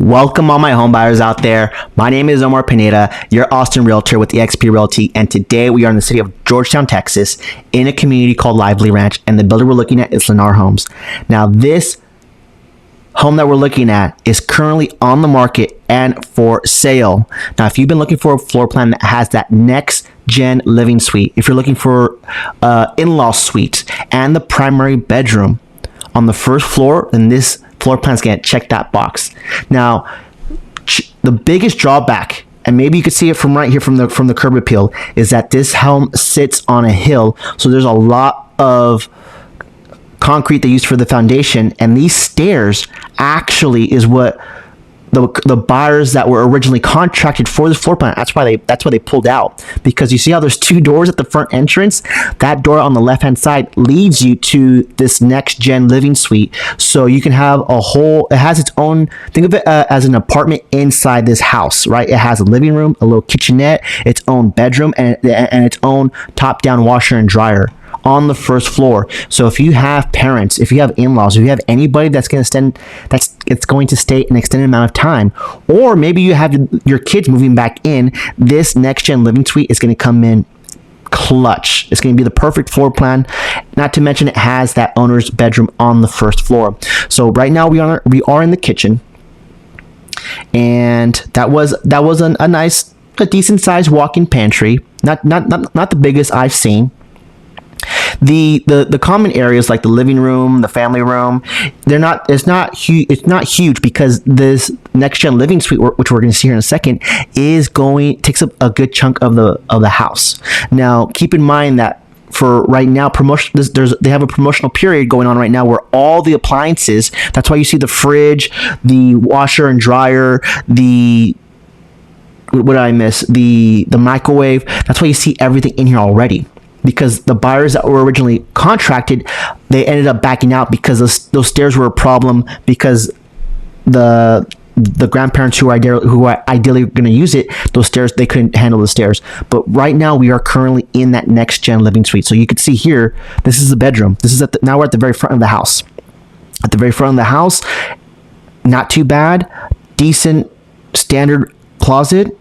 Welcome all my home buyers out there. My name is Omar Pineda, your Austin realtor with eXp Realty, and today we are in the city of Georgetown, Texas, in a community called Lively Ranch, and the builder we're looking at is Lennar Homes. Now, this home that we're looking at is currently on the market and for sale. Now, if you've been looking for a floor plan that has that next gen living suite, if you're looking for in-law suite and the primary bedroom on the first floor, then this floor plan's gonna check that box. Now, the biggest drawback, and maybe you could see it from right here from the curb appeal, is that this home sits on a hill, so there's a lot of concrete they used for the foundation, and these stairs actually is what the buyers that were originally contracted for this floor plan, that's why they pulled out, because you see how there's two doors at the front entrance. That door on the left hand side leads you to this next gen living suite, so you can have it has its own, think of it as an apartment inside this house, right? It has a living room, a little kitchenette, its own bedroom, and its own top down washer and dryer on the first floor. So if you have parents, if you have in-laws, if you have anybody that's going to stay an extended amount of time, or maybe you have your kids moving back in, this next gen living suite is going to come in clutch. It's going to be the perfect floor plan. Not to mention it has that owner's bedroom on the first floor. So right now we are in the kitchen, and that was a decent sized walk-in pantry. Not the biggest I've seen. The common areas like the living room, the family room, it's not huge, because this next gen living suite, which we're going to see here in a second, takes up a good chunk of the house. Now, keep in mind that for right now, they have a promotional period going on right now where all the appliances, that's why you see the fridge, the washer and dryer, what did I miss? The microwave. That's why you see everything in here already, because the buyers that were originally contracted, they ended up backing out because those stairs were a problem, because the grandparents who are ideally going to use it, those stairs, they couldn't handle the stairs. But right now we are currently in that next gen living suite. So you can see here, this is the bedroom. This is now we're at the very front of the house. At the very front of the house, not too bad, decent standard closet.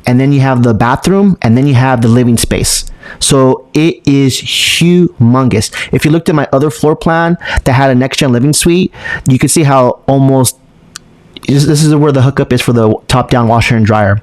And then you have the bathroom, and then you have the living space. So it is humongous. If you looked at my other floor plan that had a next gen living suite, you can see how this is where the hookup is for the top down washer and dryer.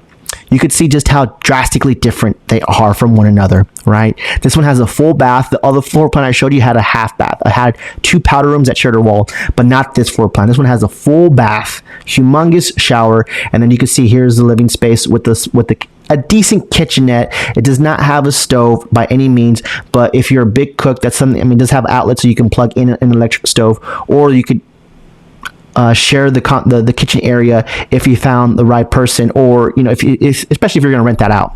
You could see just how drastically different they are from one another, right? This one has a full bath. The other floor plan I showed you had a half bath. I had two powder rooms that shared a wall, but not this floor plan. This one has a full bath, humongous shower, and then you can see here's the living space with a decent kitchenette. It does not have a stove by any means, but if you're a big cook, that's something. I mean, it does have outlets so you can plug in an electric stove, or you could share the kitchen area if you found the right person, or especially if you're going to rent that out.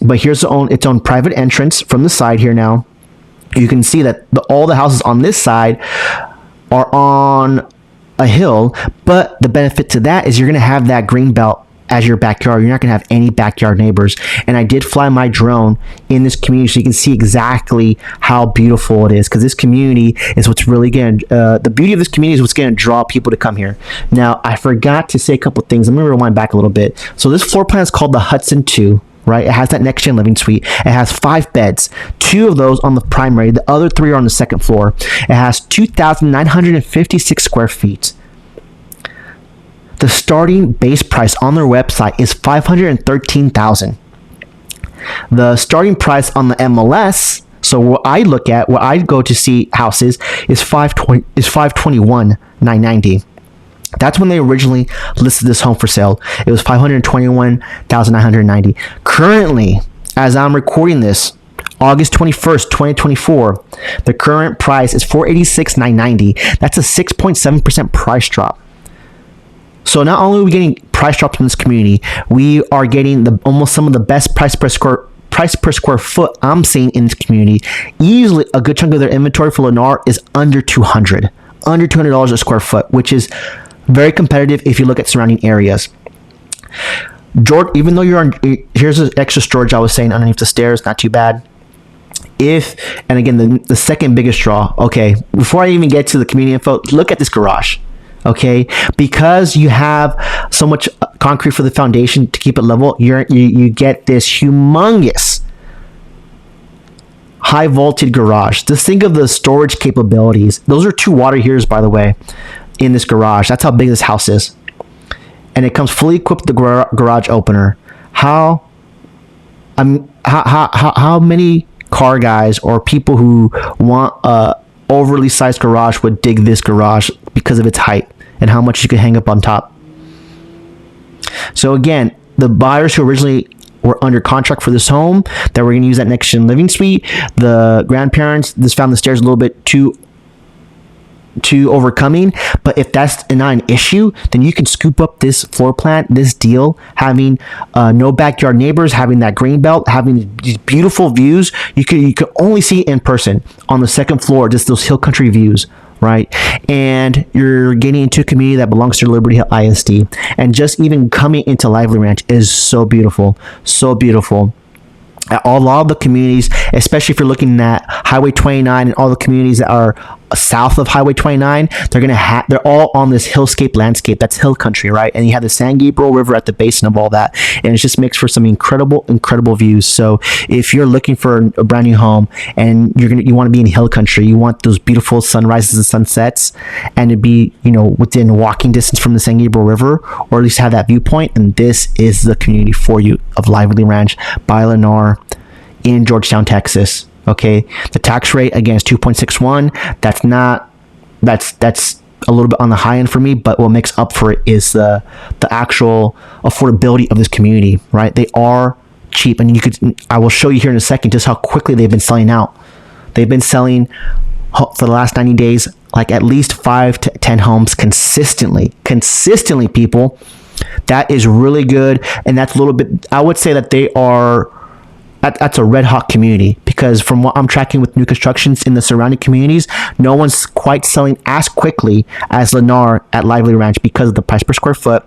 But here's its own private entrance from the side here. Now you can see that all the houses on this side are on a hill, but the benefit to that is you're going to have that green belt as your backyard. You're not going to have any backyard neighbors. And I did fly my drone in this community so you can see exactly how beautiful it is, because this community is what's really going to, the beauty of this community is what's going to draw people to come here. Now, I forgot to say a couple things. I'm going to rewind back a little bit. So this floor plan is called the Hudson 2, right? It has that next gen living suite. It has 5 beds, 2 of those on the primary. The other 3 are on the second floor. It has 2,956 square feet. The starting base price on their website is $513,000. The starting price on the MLS, so what I go to see houses, is $521,990. That's when they originally listed this home for sale. It was $521,990. Currently, as I'm recording this, August 21st, 2024, the current price is $486,990. That's a 6.7% price drop. So not only are we getting price drops in this community, we are getting almost some of the best price per square foot I'm seeing in this community. Easily, a good chunk of their inventory for Lennar is under $200 a square foot, which is very competitive if you look at surrounding areas. Even though here's an extra storage I was saying underneath the stairs, not too bad. And again, the second biggest draw. Okay, before I even get to the community info, look at this garage. Okay, because you have so much concrete for the foundation to keep it level, you get this humongous high vaulted garage. Just think of the storage capabilities. Those are 2 water heaters, by the way, in this garage. That's how big this house is, and it comes fully equipped with the garage opener. How many car guys or people who want a overly sized garage would dig this garage because of its height and how much you could hang up on top? So again, the buyers who originally were under contract for this home that we're going to use that next gen living suite, the grandparents just found the stairs a little bit too overcoming. But if that's not an issue, then you can scoop up this floor plan, this deal, having no backyard neighbors, having that green belt, having these beautiful views. You can only see it in person on the second floor, just those hill country views, right? And you're getting into a community that belongs to Liberty Hill ISD. And just even coming into Lively Ranch is so beautiful, so beautiful. A lot of the communities, especially if you're looking at Highway 29 and all the communities that are south of Highway 29, they're all on this hillscape landscape. That's hill country, right? And you have the San Gabriel River at the basin of all that, and it just makes for some incredible views. So if you're looking for a brand new home and you want to be in hill country, you want those beautiful sunrises and sunsets, and to be within walking distance from the San Gabriel River, or at least have that viewpoint, and this is the community for you of Lively Ranch by Lennar in Georgetown, Texas. Okay, the tax rate again is 2.61. That's a little bit on the high end for me, but what makes up for it is the actual affordability of this community, right? They are cheap, and I will show you here in a second just how quickly they've been selling out. They've been selling for the last 90 days, like at least 5 to 10 homes consistently, people. That is really good, and that's a little bit, I would say that that's a red hot community, because from what I'm tracking with new constructions in the surrounding communities, no one's quite selling as quickly as Lennar at Lively Ranch because of the price per square foot.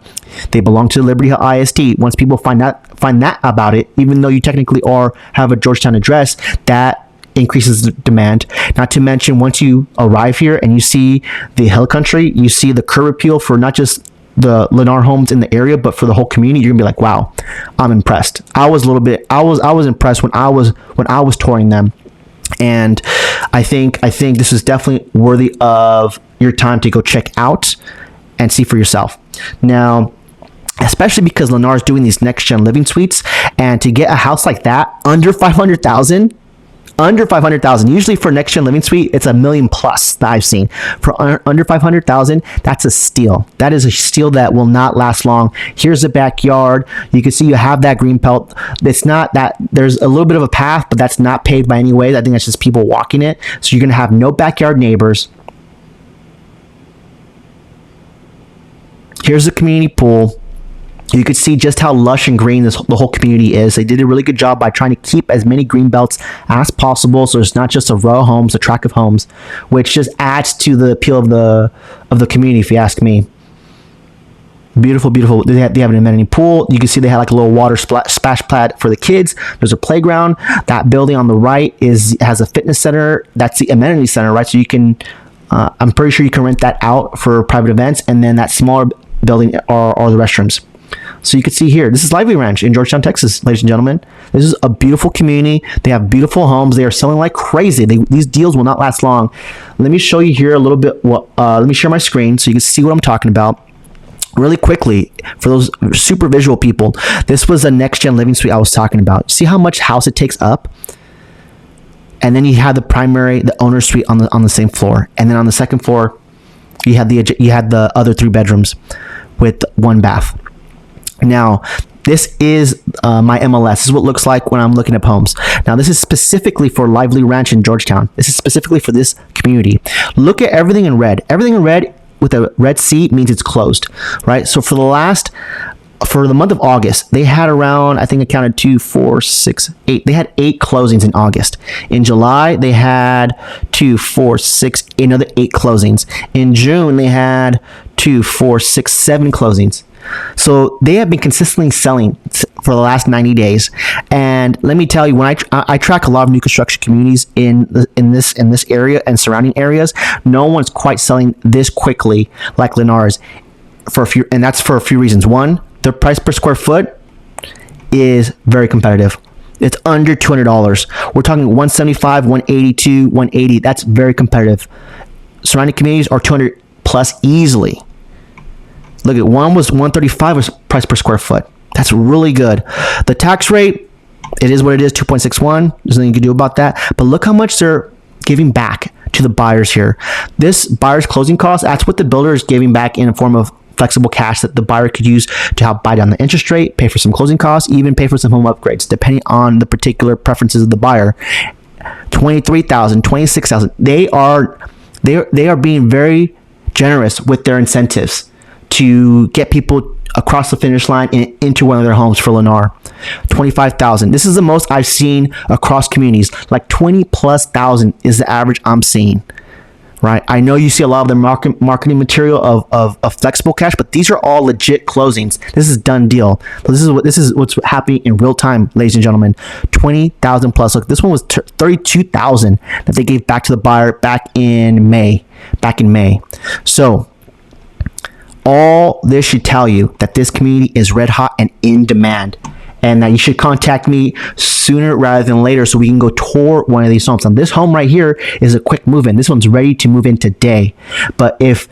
They belong to the Liberty Hill ISD. Once people find that about it, even though you technically have a Georgetown address, that increases the demand. Not to mention, once you arrive here and you see the hill country, you see the curb appeal for not just the Lennar homes in the area, but for the whole community, you're gonna be like, wow, I'm impressed. I was impressed when I was touring them, and I think this is definitely worthy of your time to go check out and see for yourself. Now, especially because Lennar is doing these next gen living suites, and to get a house like that under 500,000. Usually for next gen living suite, it's $1 million plus that I've seen. For under 500,000, that's a steal. That is a steal that will not last long. Here's the backyard. You can see you have that green belt. It's not that there's a little bit of a path, but that's not paved by any way. I think that's just people walking it. So you're gonna have no backyard neighbors. Here's the community pool. You could see just how lush and green the whole community is. They did a really good job by trying to keep as many green belts as possible, so it's not just a row of homes, a tract of homes, which just adds to the appeal of the community, if you ask me. Beautiful. They have an amenity pool. You can see they have like a little water splash pad for the kids. There's a playground. That building on the right has a fitness center. That's the amenity center, right? So you can, I'm pretty sure you can rent that out for private events, and then that smaller building are the restrooms. So you can see here, this is Lively Ranch in Georgetown, Texas, ladies and gentlemen. This is a beautiful community. They have beautiful homes. They are selling like crazy. These deals will not last long. Let me show you here a little bit. Let me share my screen so you can see what I'm talking about. Really quickly, for those super visual people, this was a next-gen living suite I was talking about. See how much house it takes up? And then you have the owner's suite on the same floor. And then on the second floor, you had the other 3 bedrooms with 1 bath. Now, this is my MLS. This is what it looks like when I'm looking at homes. Now, this is specifically for Lively Ranch in Georgetown. This is specifically for this community. Look at everything in red. Everything in red with a red C means it's closed, right? So for the month of August, they had around, I think I counted 2, 4, 6, 8. They had 8 closings in August. In July, they had 2, 4, 6, another 8 closings. In June, they had 2, 4, 6, 7 closings. So they have been consistently selling for the last 90 days. And let me tell you, when I track a lot of new construction communities in this area and surrounding areas, no one's quite selling this quickly like Lennar's and that's for a few reasons. One, their price per square foot is very competitive. It's under $200. We're talking 175, 182, 180. That's very competitive. Surrounding communities are 200 plus easily. Look at one was 135 was price per square foot. That's really good. The tax rate, it is what it is, 2.61. There's nothing you can do about that. But look how much they're giving back to the buyers here. This buyer's closing cost, that's what the builder is giving back in a form of flexible cash that the buyer could use to help buy down the interest rate, pay for some closing costs, even pay for some home upgrades, depending on the particular preferences of the buyer. $23,000, $26,000. They are being very generous with their incentives to get people across the finish line and into one of their homes for Lennar. $25,000. This is the most I've seen across communities. Like 20 plus thousand is the average I'm seeing. Right? I know you see a lot of the marketing material of flexible cash, but these are all legit closings. This is done deal. So this is what's happening in real time, ladies and gentlemen. 20,000 plus. Look, this one was 32,000 that they gave back to the buyer back in May. So all this should tell you that this community is red hot and in demand, and that you should contact me sooner rather than later so we can go tour one of these homes. Now, this home right here is a quick move-in. This one's ready to move in today. But if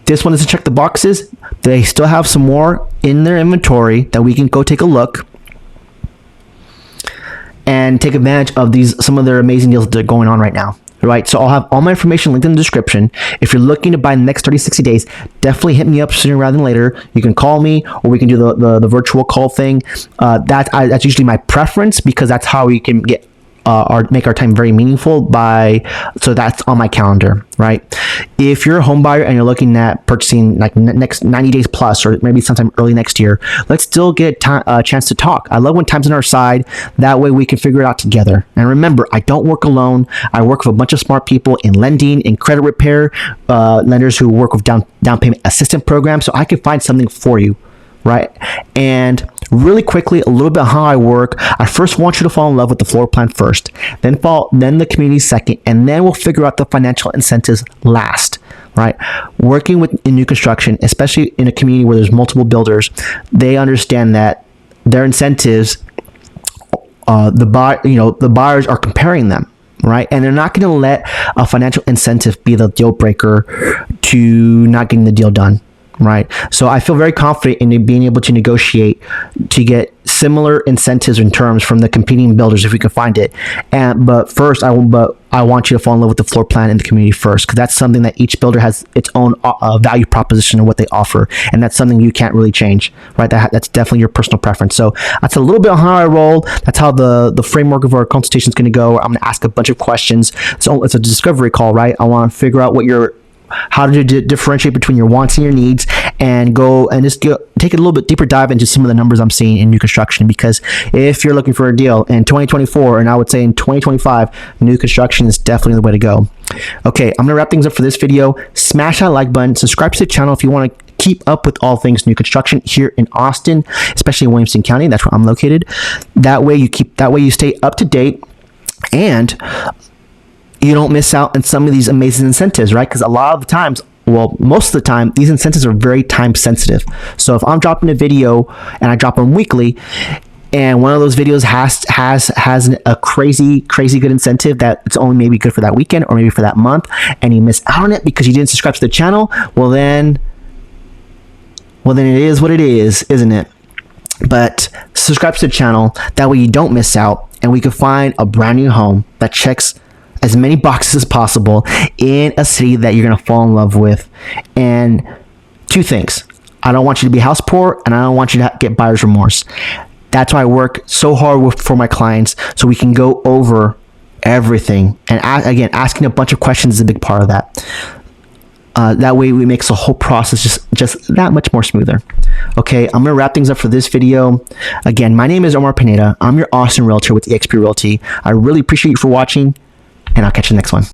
this one doesn't check the boxes, they still have some more in their inventory that we can go take a look and take advantage of some of their amazing deals that are going on right now. Right, so I'll have all my information linked in the description. If you're looking to buy in the next 30, 60 days, definitely hit me up sooner rather than later. You can call me, or we can do the virtual call thing. That's usually my preference, because that's how we can get make our time very meaningful. So that's on my calendar, right? If you're a home buyer and you're looking at purchasing like next 90 days plus, or maybe sometime early next year, let's still get a chance to talk. I love when time's on our side. That way we can figure it out together. And remember, I don't work alone. I work with a bunch of smart people in lending, in credit repair, lenders who work with down payment assistance programs, so I can find something for you. Right? And really quickly, a little bit how I work. I first want you to fall in love with the floor plan first, then the community second, and then we'll figure out the financial incentives last. Right? Working in new construction, especially in a community where there's multiple builders, they understand that their incentives, the buyers are comparing them. Right? And they're not going to let a financial incentive be the deal breaker to not getting the deal done. Right. So I feel very confident in being able to negotiate to get similar incentives and terms from the competing builders if we can find it. But first, I want you to fall in love with the floor plan in the community first, because that's something that each builder has its own value proposition and what they offer, and that's something you can't really change. Right. That's definitely your personal preference. So that's a little bit on how I roll. That's how the framework of our consultation is going to go. I'm going to ask a bunch of questions. So it's a discovery call, right? I want to figure out how to differentiate between your wants and your needs, and go and just take a little bit deeper dive into some of the numbers I'm seeing in new construction. Because if you're looking for a deal in 2024, and I would say in 2025, new construction is definitely the way to go. Okay, I'm gonna wrap things up for this video. Smash that like button, subscribe to the channel if you want to keep up with all things new construction here in Austin, especially in Williamson County. That's where I'm located. That way you stay up to date, and you don't miss out on some of these amazing incentives, right? Because a lot of the times, well, most of the time, these incentives are very time sensitive. So if I'm dropping a video and I drop them weekly, and one of those videos has a crazy good incentive that it's only maybe good for that weekend or maybe for that month, and you miss out on it because you didn't subscribe to the channel, well then it is what it is, isn't it? But subscribe to the channel, that way you don't miss out, and we can find a brand new home that checks as many boxes as possible in a city that you're going to fall in love with. And two things: I don't want you to be house poor, and I don't want you to get buyer's remorse. That's why I work so hard for my clients, so we can go over everything. And again, asking a bunch of questions is a big part of that. That way we make the whole process just that much more smoother. Okay, I'm gonna wrap things up for this video. Again, my name is Omar Pineda. I'm your Austin realtor with eXp Realty. I really appreciate you for watching, and I'll catch you next one.